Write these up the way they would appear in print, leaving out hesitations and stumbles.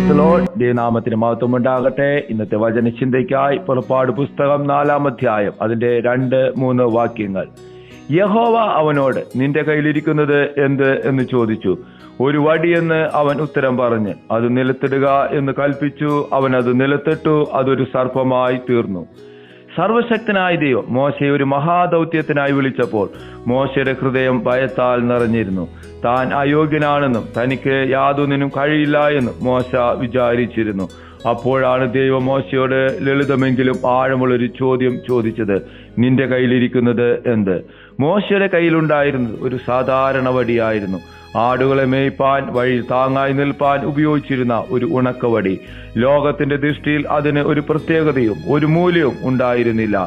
Praise the Lord. ദൈവനാമത്തിന് മഹത്വം ഉണ്ടാകട്ടെ. ഇന്നത്തെ വചനചിന്തയ്ക്കായി പുറപ്പാട് പുസ്തകം 4-ാം അധ്യായം അതിന്റെ 2-3 വാക്യങ്ങൾ. യഹോവ അവനോട്, നിന്റെ കയ്യിലിരിക്കുന്നത് എന്ത് എന്ന് ചോദിച്ചു. ഒരു വടിയെന്ന് അവൻ ഉത്തരം പറഞ്ഞ്, അത് നിലത്തിടുക എന്ന് കൽപ്പിച്ചു. അവൻ അത് നിലത്തിട്ടു. അതൊരു സർപ്പമായി തീർന്നു. സർവശക്തനായ ദൈവം മോശയെ ഒരു മഹാദൗത്യത്തിനായി വിളിച്ചപ്പോൾ മോശയുടെ ഹൃദയം ഭയത്താൽ നിറഞ്ഞിരുന്നു. താൻ അയോഗ്യനാണെന്നും തനിക്ക് യാതൊന്നിനും കഴിയില്ല എന്നും മോശ വിചാരിച്ചിരുന്നു. അപ്പോഴാണ് ദൈവം മോശയോട് ലളിതമെങ്കിലും ആഴമുള്ളൊരു ചോദ്യം ചോദിച്ചത്. നിന്റെ കയ്യിലിരിക്കുന്നത് എന്ത്? മോശയുടെ കയ്യിലുണ്ടായിരുന്നത് ഒരു സാധാരണ വടിയായിരുന്നു. ആടുകളെ മേയ്പ്പാൻ, വഴി താങ്ങായി നിൽപ്പാൻ ഉപയോഗിച്ചിരുന്ന ഒരു ഉണക്കവടി. ലോകത്തിന്റെ ദൃഷ്ടിയിൽ അതിന് ഒരു പ്രത്യേകതയും ഒരു മൂല്യവും ഉണ്ടായിരുന്നില്ല.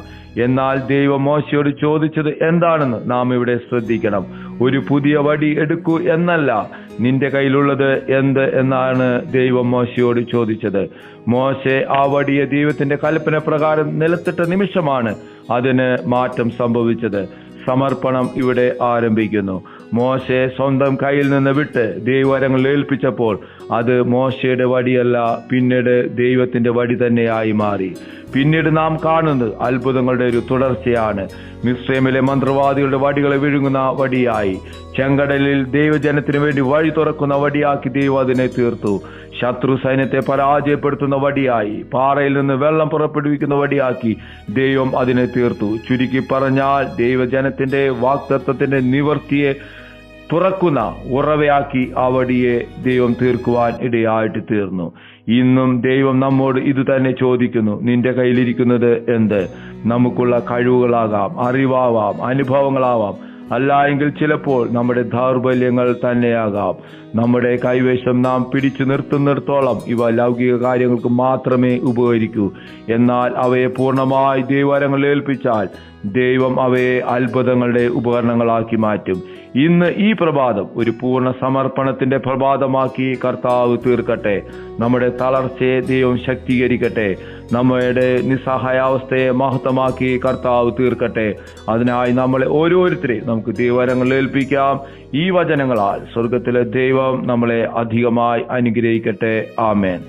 എന്നാൽ ദൈവം മോശയോട് ചോദിച്ചത് എന്താണെന്ന് നാം ഇവിടെ ശ്രദ്ധിക്കണം. ഒരു പുതിയ വടി എടുക്കൂ എന്നല്ല, നിന്റെ കയ്യിലുള്ളത് എന്ത് എന്നാണ് ദൈവം മോശയോട് ചോദിച്ചത്. മോശെ ആ വടിയെ ദൈവത്തിന്റെ കൽപ്പന പ്രകാരം നിലത്തിട്ട നിമിഷമാണ് അതിന് മാറ്റം സംഭവിച്ചത്. സമർപ്പണം ഇവിടെ ആരംഭിക്കുന്നു. മോശെ സ്വന്തം കയ്യിൽ നിന്ന് വിട്ട് ദൈവവരങ്ങൾ ഏൽപ്പിച്ചപ്പോൾ അത് മോശയുടെ വടിയല്ല, പിന്നീട് ദൈവത്തിന്റെ വടി തന്നെയായി മാറി. പിന്നീട് നാം കാണുന്നത് അത്ഭുതങ്ങളുടെ ഒരു തുടർച്ചയാണ്. മിസ്രൈമിലെ മന്ത്രവാദികളുടെ വടികളെ വിഴുങ്ങുന്ന വടിയായി, ചെങ്കടലിൽ ദൈവജനത്തിനു വേണ്ടി വഴി തുറക്കുന്ന വടിയാക്കി ദൈവം അതിനെ തീർത്തു. ശത്രു സൈന്യത്തെ പരാജയപ്പെടുത്തുന്ന വടിയായി, പാറയിൽ നിന്ന് വെള്ളം പുറപ്പെടുവിക്കുന്ന വടിയാക്കി ദൈവം അതിനെ തീർത്തു. ചുരുക്കി പറഞ്ഞാൽ ദൈവജനത്തിന്റെ വാഗ്ദത്തത്തിന്റെ നിവർത്തിയെ തുറക്കുന്ന ഉറവയാക്കി ആ വടിയെ ദൈവം തീർക്കുവാൻ ഇടയായിട്ട് തീർന്നു. ഇന്നും ദൈവം നമ്മോട് ഇത് തന്നെ ചോദിക്കുന്നു. നിന്റെ കയ്യിലിരിക്കുന്നത് എന്ത്? നമുക്കുള്ള കഴിവുകളാകാം, അറിവാവാം, അനുഭവങ്ങളാവാം. അല്ല എങ്കിൽ ചിലപ്പോൾ നമ്മുടെ ദൗർബല്യങ്ങൾ തന്നെയാകാം. നമ്മുടെ കൈവശം നാം പിടിച്ചു നിർത്തുന്നിടത്തോളം ഇവ ലൗകിക കാര്യങ്ങൾക്ക് മാത്രമേ ഉപകരിക്കൂ. എന്നാൽ അവയെ പൂർണ്ണമായി ദൈവവരങ്ങളിൽ ഏൽപ്പിച്ചാൽ ദൈവം അവയെ അത്ഭുതങ്ങളുടെ ഉപകരണങ്ങളാക്കി മാറ്റും. ഇന്ന് ഈ പ്രഭാതം ഒരു പൂർണ്ണ സമർപ്പണത്തിന്റെ പ്രഭാതമാക്കി കർത്താവ് തീർക്കട്ടെ. നമ്മുടെ തളർച്ചയെ ദൈവം ശക്തീകരിക്കട്ടെ. നമ്മുടെ നിസ്സഹായാവസ്ഥയെ മഹത്വമാക്കി കർത്താവ് തീർക്കട്ടെ. അതിനായി നമ്മളെ ഓരോരുത്തരെയും നമുക്ക് ദൈവവരങ്ങളിൽ ഏൽപ്പിക്കാം. ഈ വചനങ്ങളാൽ സ്വർഗത്തിലെ ദൈവം നമ്മളെ അധികമായി അനുഗ്രഹിക്കട്ടെ. ആമേൻ.